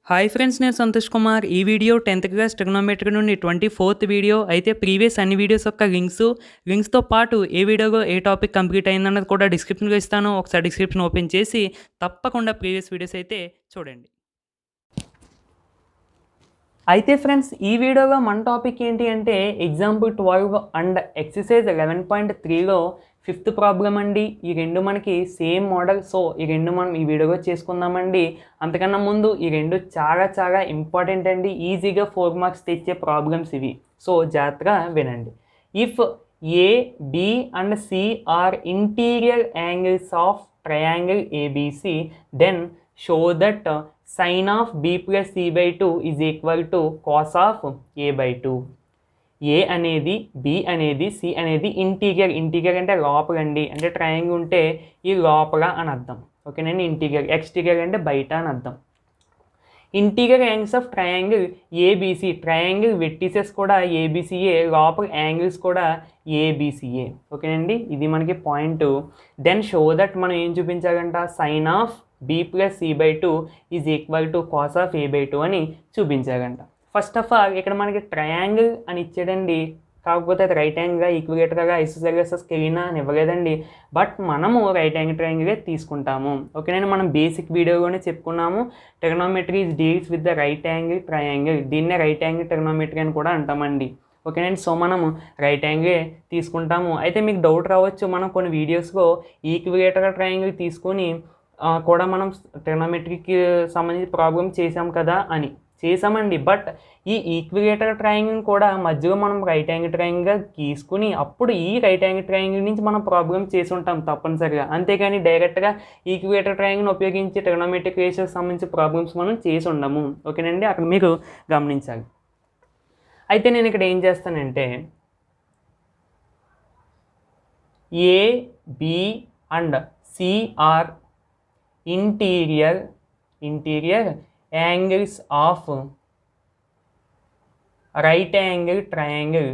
Hi friends, నేను సంతోష్ కుమార్. ఈ video 10th class trigonometry నుండి 24th వీడియో. అయితే ప్రీవియస్ అన్ని వీడియోస్ యొక్క లింక్స్తో పాటు ఏ వీడియోలో ఏ టాపిక్ కంప్లీట్ అయిందన్నది కూడా డిస్క్రిప్షన్లో ఇస్తాను. ఒకసారి డిస్క్రిప్షన్ ఓపెన్ చేసి తప్పకుండా ప్రీవియస్ వీడియోస్ అయితే చూడండి. అయితే ఫ్రెండ్స్, ఈ వీడియోలో మన టాపిక్ ఏంటి అంటే ఎగ్జాంపుల్ 12 అండ్ ఎక్సర్సైజ్ 11.3లో 5th ప్రాబ్లం అండి. ఈ రెండు మనకి సేమ్ మోడల్. సో ఈ రెండు మనం ఈ వీడియోలో చేసుకుందామండి. అంతకన్నా ముందు ఈ రెండు చాలా ఇంపార్టెంట్ అండి. ఈజీగా 4 మార్క్స్ తెచ్చే ప్రాబ్లమ్స్ ఇవి. సో జాగ్రత్తగా వినండి. If A, B and C are interior angles of triangle ABC, then show that sin of b plus c by 2 is equal to cos of a by 2. ఏ అనేది, B అనేది, C అనేది interior అంటే లోపల అండి. అంటే triangle ఉంటే ఈ లోపల అని అర్థం. ఓకేనండి. ఇంటీరియర్, ఎక్స్టీరియర్ అంటే బయట అని అర్థం. Interior angles of triangle ABC, triangle vertices కూడా ఏబిసిఏ, లోపల యాంగిల్స్ కూడా ఏబిసిఏ. ఓకేనండి, ఇది మనకి పాయింట్. దెన్ షో దట్ మనం ఏం చూపించాలంట, sine of b plus c by 2 is equal to cos of a by 2 అని చూపించాలంట. ఫస్ట్ ఆఫ్ ఆల్ ఇక్కడ మనకి ట్రయాంగిల్ అని ఇచ్చాడండి. కాకపోతే అది రైట్ యాంగిల్గా, ఈక్విలేటర్గా, ఐసోసెలస్, స్కెలినా అని ఇవ్వలేదండి. బట్ మనము రైట్ యాంగిల్ ట్రయాంగిలే తీసుకుంటాము. ఓకేనండి. మనం బేసిక్ వీడియోలోనే చెప్పుకున్నాము, trigonometry deals with the right angle triangle. దీన్నే రైట్ యాంగిల్ ట్రిగ్నోమెట్రీ అని కూడా అంటామండి. ఓకేనండి. సో మనము రైట్ యాంగిల్ తీసుకుంటాము. అయితే మీకు డౌట్ రావచ్చు, మనం కొన్ని వీడియోస్లో ఈక్విలేటర్ ట్రయాంగిల్ తీసుకొని కూడా మనం ట్రిగ్నోమెట్రీకి సంబంధించి ప్రాబ్లం చేసాం కదా అని. చేసామండి. బట్ ఈ ఈక్విలేటర్ ట్రయాంగిల్ కూడా మధ్యలో మనం రైట్ యాంగిల్ ట్రయాంగిల్గా గీసుకుని అప్పుడు ఈ రైట్ యాంగిల్ ట్రయాంగిల్ నుంచి మనం ప్రాబ్లం చేసి ఉంటాం తప్పనిసరిగా. అంతేగాని డైరెక్ట్గా ఈక్విలేటర్ ట్రయాంగిల్ని ఉపయోగించి ట్రిగ్నోమెట్రిక్ రేషియోకి సంబంధించి ప్రాబ్లమ్స్ మనం చేసి ఉండము. ఓకేనండి, అక్కడ మీరు గమనించాలి. అయితే నేను ఇక్కడ ఏం చేస్తానంటే A, B and C are interior angles of right angle triangle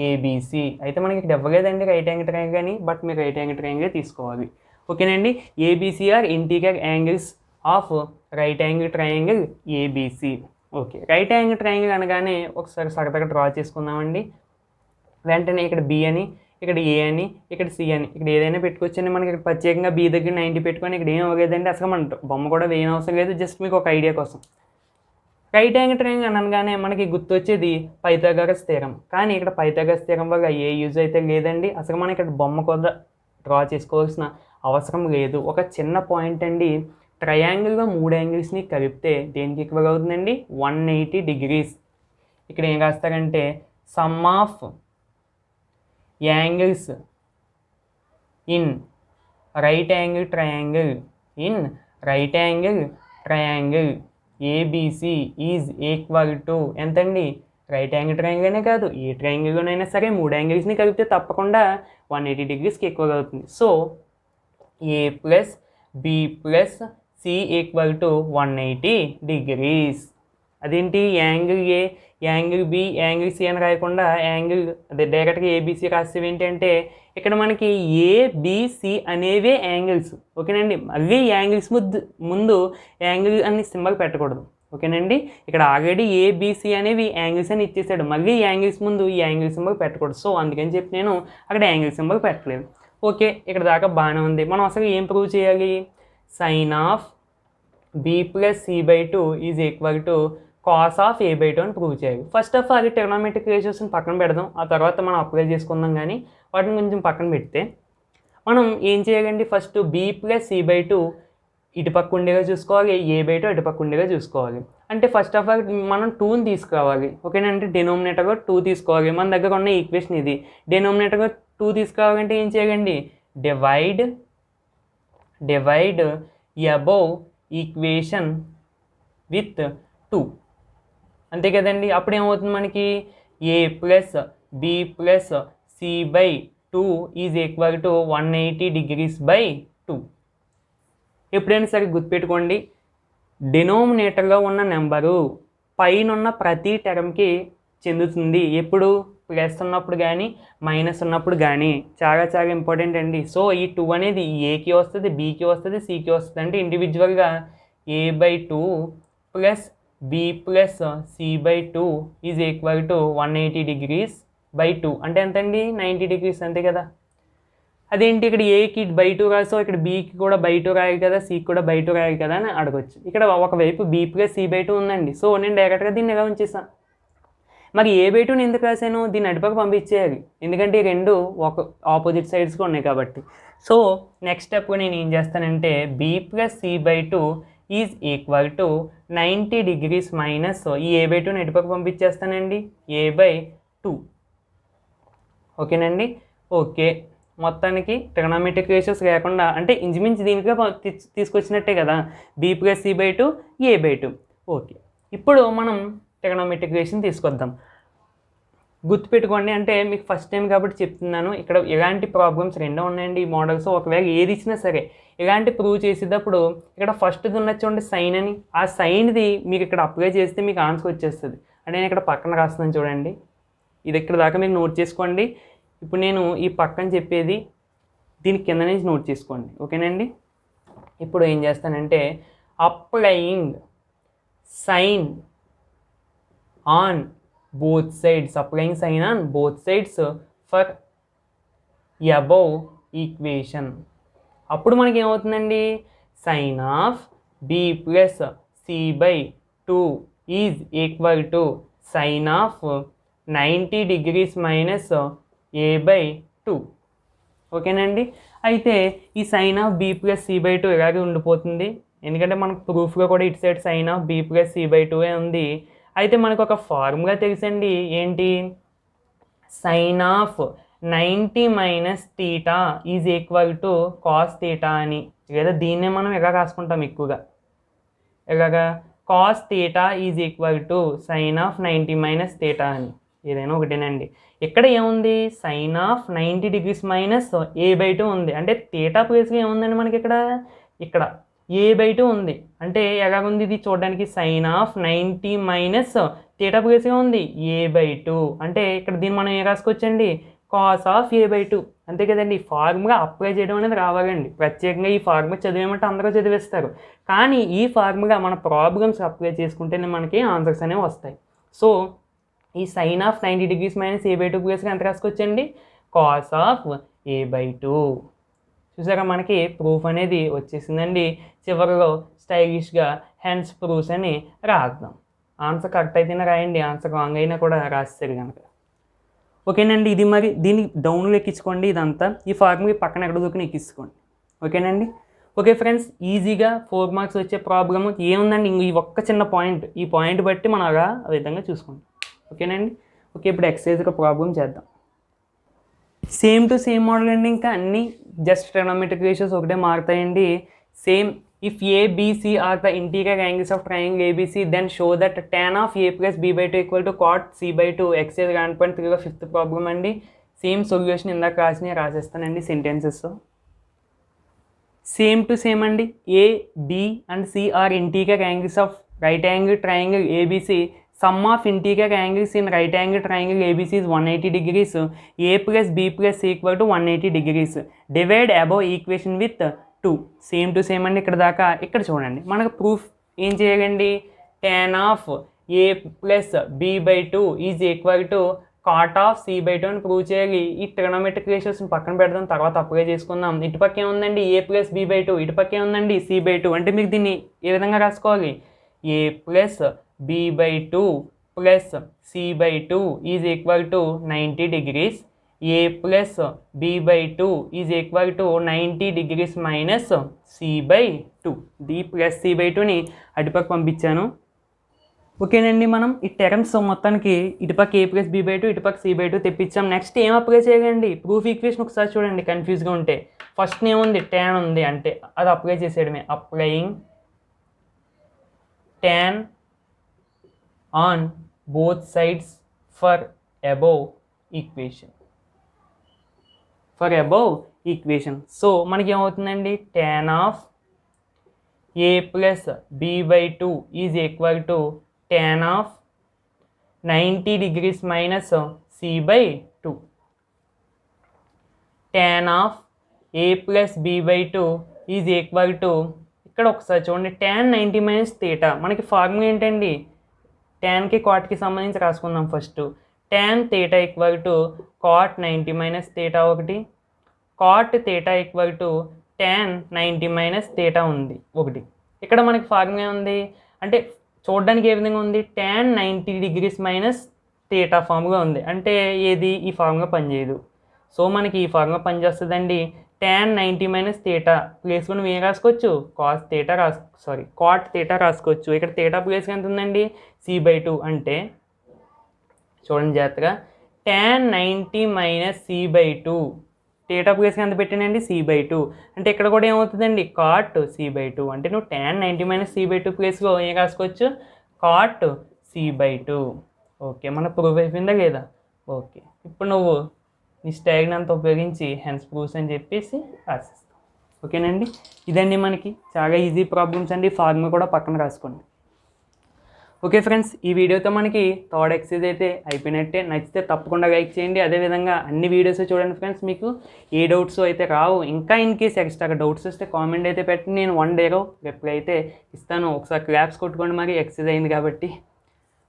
ABC. అయితే మనకి ఇక్కడ ఇవ్వలేదండి రైట్ యాంగిల్ ట్రయాంగిల్ అని, బట్ మీరు రైట్ యాంగిల్ ట్రయాంగిల్ తీసుకోవాలి. ఓకేనండి. ABC are interior angles of right angle triangle ABC. Okay, right angle triangle అనగానే ఒకసారి సరదాగా డ్రా చేసుకుందామండి. వెంటనే ఇక్కడ బి అని, ఇక్కడ ఏ అని, ఇక్కడ సి అని, ఇక్కడ ఏదైనా పెట్టుకోవచ్చండి. మనకి ఇక్కడ ప్రత్యేకంగా బి దగ్గర 90 పెట్టుకొని ఇక్కడ ఏం అవ్వలేదండి. అసలు మన బొమ్మ కూడా వేయని అవసరం లేదు. జస్ట్ మీకు ఒక ఐడియా కోసం. రైట్ యాంగిల్ ట్రయాంగిల్ అనగానే మనకి గుర్తొచ్చేది పైథాగరస్ థీరం. కానీ ఇక్కడ పైథాగరస్ థీరం వల్ల ఏ యూజ్ అయితే లేదండి. అసలు మనకి ఇక్కడ బొమ్మ కూడా డ్రా చేసుకోవాల్సిన అవసరం లేదు. ఒక చిన్న పాయింట్ అండి, ట్రయాంగిల్లో 3 యాంగిల్స్ని కలిపితే దేనికి ఈక్వల్ అవుతుందండి, 180 degrees. ఇక్కడ ఏం రాస్తారంటే sum of angles in right angle triangle ABC is equal to ఎంతండి, రైట్ యాంగిల్ ట్రయాంగిల్ అనే కాదు, ఏ ట్రయాంగిల్లోనైనా సరే 3 యాంగిల్స్ని కలిపితే తప్పకుండా 180 degreesకి ఈక్వల్ అవుతుంది. So A plus B plus C equal to 180 degrees. అదేంటి, angle A, angle B, angle C అని రాయకుండా యాంగిల్ అదే డైరెక్ట్గా ఏబిసి రాసేవి ఏంటంటే ఇక్కడ మనకి ఏబిసి అనేవే యాంగిల్స్. ఓకేనండి. మళ్ళీ యాంగిల్స్ ముందు యాంగిల్ అని సింబల్ పెట్టకూడదు. ఓకేనండి. ఇక్కడ ఆల్రెడీ ఏబిసి అనేవి యాంగిల్స్ అని ఇచ్చేసాడు. మళ్ళీ యాంగిల్స్ ముందు ఈ యాంగిల్ సింబల్ పెట్టకూడదు. సో అందుకని చెప్పి నేను అక్కడ యాంగిల్ సింబల్ పెట్టలేదు. ఓకే, ఇక్కడ దాకా బాగానే ఉంది. మనం అసలు ఏం ప్రూవ్ చేయాలి, sine of B plus C by 2 is equal to cos of A by 2 అని ప్రూవ్ చేయాలి. ఫస్ట్ ఆఫ్ ఆల్ ట్రిగ్నోమెట్రిక్ రేషియోస్ని పక్కన పెడదాం, ఆ తర్వాత మనం అప్లై చేసుకుందాం. కానీ వాటిని కొంచెం పక్కన పెడితే మనం ఏం చేయాలండి, first B plus C by 2 ఇటుపక్క ఉండేగా చూసుకోవాలి, ఏ బై 2 ఇటుపక్క ఉండేగా చూసుకోవాలి. అంటే ఫస్ట్ ఆఫ్ ఆల్ మనం 2ని తీసుకురావాలి. ఓకేనా, అంటే డినోమినేటర్గా 2 తీసుకోవాలి. మన దగ్గర ఉన్న ఈక్వేషన్ ఇది. డినోమినేటర్గా 2 తీసుకురావాలంటే ఏం చేయాలండి, డివైడ్ అబౌవ్ ఈక్వేషన్ విత్ 2. అంతే కదండి. అప్పుడు ఏమవుతుంది మనకి, A plus B plus C by 2 is equal to 180 degrees by 2. ఎప్పుడైనా సరే గుర్తుపెట్టుకోండి, డినోమినేటర్లో ఉన్న నెంబరు పైన ఉన్న ప్రతి టర్మ్కి చెందుతుంది. ఎప్పుడు, ప్లస్ ఉన్నప్పుడు కానీ మైనస్ ఉన్నప్పుడు కానీ చాలా చాలా ఇంపార్టెంట్ అండి. సో ఈ 2 అనేది ఏకి వస్తుంది, బీకి వస్తుంది, సికి వస్తుంది. అంటే ఇండివిజువల్గా a/2 plus b plus c/2 is equal to 180 degrees by 2 అంటే ఎంతండి 90 డిగ్రీస్ అంతే కదా. అదేంటి ఇక్కడ ఏకి బై 2 రాసావు, ఇక్కడ బీకి కూడా బై 2 రాయాలి కదా, సికి కూడా బై 2 రాయాలి కదా అని అడగొచ్చు. ఇక్కడ ఒకవైపు b ప్లస్ c/2 ఉందండి. సో నేను డైరెక్ట్గా దీన్ని ఎలా ఉంచేసాను. మరి a/2ని ఎందుకు రాశాను, దీన్ని అటుపక్క పంపించేయాలి, ఎందుకంటే ఈ రెండు ఒక ఆపోజిట్ సైడ్స్గా ఉన్నాయి కాబట్టి. సో నెక్స్ట్ స్టెప్ నేను ఏం చేస్తానంటే b plus c/2 is equal to 90 degrees minus ఈ a/2ని ఎటుపక్క పంపించేస్తానండి a/2. ఓకేనండి. ఓకే, మొత్తానికి ట్రిగనోమెట్రిక్ రేషియోస్ లేకుండా అంటే ఇంచుమించు దీనికే తీసుకొచ్చినట్టే కదా, b plus c/2 a/2. Okay, ఇప్పుడు మనం ట్రిగనోమెట్రిక్ రేషియోని తీసుకొద్దాం. గుర్తుపెట్టుకోండి, అంటే మీకు ఫస్ట్ టైం కాబట్టి చెప్తున్నాను. ఇక్కడ ఎలాంటి ప్రాబ్లమ్స్ రెండో ఉన్నాయండి ఈ మోడల్స్. ఒకవేళ ఏది ఇచ్చినా సరే ఇలాంటి ప్రూవ్ చేసేటప్పుడు ఇక్కడ ఫస్ట్ది ఉన్నది చూడండి సైన్ అని, ఆ సైన్ది మీకు ఇక్కడ అప్లై చేస్తే మీకు ఆన్సర్ వచ్చేస్తుంది. అంటే నేను ఇక్కడ పక్కన రాస్తున్నాను చూడండి, ఇది ఇక్కడ దాకా మీరు నోట్ చేసుకోండి. ఇప్పుడు నేను ఈ పక్కన చెప్పేది దీని కింద నుంచి నోట్ చేసుకోండి. ఓకేనండి. ఇప్పుడు ఏం చేస్తానంటే applying sine on both sides, applying sign on both sides for above equation. అప్పుడు మనకి ఏమవుతుందండి, sine of b plus c/2 is equal to sine of 90 degrees minus a/2. ఓకేనండి. అయితే ఈ sine of b plus c/2 ఇలాగే ఉండిపోతుంది, ఎందుకంటే మనకు ప్రూఫ్గా కూడా ఇటు side sine of b plus c/2 ఉంది. అయితే మనకు ఒక ఫార్ములా తెలుసండి, ఏంటి, sine of 90 minus theta is equal to cos theta అని, లేదా దీన్నే మనం ఎలా రాసుకుంటాం ఎక్కువగా, ఎలాగా cos theta is equal to sine of 90 minus theta అని, ఏదైనా ఒకటేనండి. ఇక్కడ ఏముంది, sign of 90 degrees minus a/2 ఉంది, అంటే థీటా ప్లేస్గా ఏముందండి మనకి ఇక్కడ a/2 ఉంది. అంటే ఎలాగుంది ఇది చూడడానికి, సైన్ ఆఫ్ 90 మైనస్ థీటా ప్లేస్గా ఉంది a/2, అంటే ఇక్కడ దీన్ని మనం ఏం రాసుకోవచ్చండి, కాస్ ఆఫ్ a/2 అంతే కదండి. ఈ ఫార్ములా అప్లై చేయడం అనేది రావాలండి. ప్రత్యేకంగా ఈ ఫార్ములా చదివేమంటే అందరూ చదివేస్తారు, కానీ ఈ ఫార్ములా మన ప్రాబ్లమ్స్ అప్లై చేసుకుంటేనే మనకి ఆన్సర్స్ అనేవి వస్తాయి. సో ఈ sine of 90 degrees minus a/2 ప్లేస్గా ఎంత రాసుకోవచ్చండి, కాస్ ఆఫ్ a/2. చూసారా, మనకి ప్రూఫ్ అనేది వచ్చేసిందండి. చివరిలో స్టైలిష్గా హెన్స్ ప్రూఫ్స్ అని రాద్దాం. ఆన్సర్ కరెక్ట్ అయితేనే రాయండి, ఆన్సర్ రాంగ్ అయినా కూడా రాస్తారు కనుక. ఓకేనండి. ఇది మరి దీన్ని డౌన్లో ఎక్కించుకోండి, ఇదంతా ఈ ఫార్ములా పక్కన ఎక్కడ దూకిని ఎక్కించుకోండి. ఓకేనండి. ఓకే ఫ్రెండ్స్, ఈజీగా 4 మార్క్స్ వచ్చే ప్రాబ్లమ్ ఏముందండి, ఈ ఒక్క చిన్న పాయింట్, ఈ పాయింట్ బట్టి మనం అలా ఆ విధంగా చూసుకోండి. ఓకేనండి. ఓకే, ఇప్పుడు ఎక్సర్సైజ్గా ప్రాబ్లం చేద్దాం. సేమ్ టు సేమ్ మోడల్ అండి, ఇంకా అన్నీ జస్ట్ ట్రిగనోమెట్రిక్ రేషియోస్ ఒకటే మారుతాయండి. Same, if ABC are the interior angles of triangle ABC, then show that tan of a plus b/2 equal to cot c/2. Exercise 1.3లో 5th problem అండి. Same solution ఇందాక రాసేస్తానండి sentences. Same to same అండి, A, B and C are interior angles of right angle triangle ABC. Sum of interior angles in right angle triangle ABC is 180 degrees. A plus B plus C equal to 180 degrees. Divide above equation with 2. Same to same అండి. ఇక్కడ దాకా ఇక్కడ చూడండి, మనకు proof ఏం చేయాలండి, tan of A plus B/2 is equal to cot of C/2 అని prove చేయాలి. ఈ ట్రిగనోమెట్రిక్ రేషియోస్ని పక్కన పెడదాం, తర్వాత అప్లై చేసుకుందాం. ఇటుపక్క ఏముందండి, A ప్లస్ B/2, ఇటుపక్క ఏముందండి C/2. అంటే మీకు దీన్ని ఏ విధంగా రాసుకోవాలి, A plus b/2 plus c/2 is equal to 90 degrees. A plus b/2 is equal to 90 degrees minus c/2. D plus c/2ని అటుపక్క పంపించాను. ఓకేనండి. మనం ఈ టర్మ్స్ మొత్తానికి ఇటుపక్క A ప్లస్ b/2, ఇటుపక్క c/2 తెప్పించాం. నెక్స్ట్ ఏం అప్లై చేయాలండి, ప్రూఫ్ ఈక్వేషన్ ఒకసారి చూడండి, కన్ఫ్యూజ్గా ఉంటే. ఫస్ట్ ఏముంది, tan ఉంది, అంటే అది అప్లై చేసేయడమే. Applying tan on both sides for above equation. So మనకి ఏమవుతుందండి, tan of A plus b/2 is equal to tan ఆఫ్ 90 degrees minus c/2. tan of a plus b/2 is equal to, ఇక్కడ ఒకసారి చూడండి, tan 90 మైనస్ థీటా. మనకి formula ఏంటండి, ట్యాన్కి కాట్కి సంబంధించి రాసుకుందాం first. tan theta equal to cot 90 minus theta ఒకటి, cot theta equal to tan 90 minus theta ఉంది ఒకటి. ఇక్కడ మనకి ఫార్ములా ఉంది అంటే చూడడానికి ఏ విధంగా ఉంది, tan 90 degrees minus theta formula ఉంది. అంటే ఏది, ఈ ఫార్ములా పనిచేయదు. సో మనకి ఈ ఫార్ములా పనిచేస్తుందండి. tan 90 మైనస్ థీటా ప్లేస్లో నువ్వు ఏం రాసుకోవచ్చు, కాట్ థీటా రాసుకోవచ్చు. ఇక్కడ థీటా ప్లేస్కి ఎంత ఉందండి, c/2. అంటే చూడండి జాగ్రత్తగా, tan 90 మైనస్ c/2, థీటా ప్లేస్కి ఎంత పెట్టానండి, c/2. అంటే ఇక్కడ కూడా ఏమవుతుందండి, కాట్ c/2. అంటే నువ్వు tan 90 మైనస్ c/2 ప్లేస్లో ఏం రాసుకోవచ్చు, కాట్ c/2. ఓకే, మన ప్రూఫ్ అయిపోయిందా లేదా? ఓకే, ఇప్పుడు నువ్వు నీ స్టైల్ని అంతా ఉపయోగించి హెన్స్ ప్రూఫ్స్ అని చెప్పేసి రాసిస్తాం. ఓకేనండి, ఇదండి మనకి చాలా ఈజీ ప్రాబ్లమ్స్ అండి. ఫార్ములా కూడా పక్కన రాసుకోండి. ఓకే ఫ్రెండ్స్, ఈ వీడియోతో మనకి థర్డ్ ఎక్సర్సైజ్ అయితే అయిపోయినట్టే. నచ్చితే తప్పకుండా లైక్ చేయండి. అదేవిధంగా అన్ని వీడియోస్ చూడండి ఫ్రెండ్స్. మీకు ఏ డౌట్స్ అయితే రావు, ఇంకా ఇన్ కేస్ ఎక్స్ట్రాగా డౌట్స్ వస్తే కామెంట్ అయితే పెట్టి నేను 1 డేలో రిప్లై అయితే ఇస్తాను. ఒకసారి క్లాప్స్ కొట్టుకోండి, మరి ఎక్సర్సైజ్ అయింది కాబట్టి.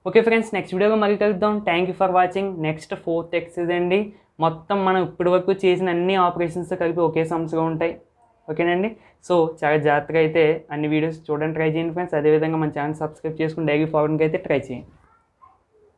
ఓకే ఫ్రెండ్స్, నెక్స్ట్ వీడియోలో మళ్ళీ కలుద్దాం. Thank you for watching. Next 4th exercise అండి. మొత్తం మనం ఇప్పటి వరకు చేసిన అన్ని ఆపరేషన్స్ కలిపి ఒకే సమ్స్గా ఉంటాయి. ఓకేనండి, సో చాలా జాగ్రత్తగా అయితే అన్ని వీడియోస్ చూడడానికి ట్రై చేయండి ఫ్రెండ్స్. అదేవిధంగా మన ఛానల్ సబ్స్క్రైబ్ చేసుకుని డైలీ ఫార్వర్డ్కి అయితే ట్రై చేయండి.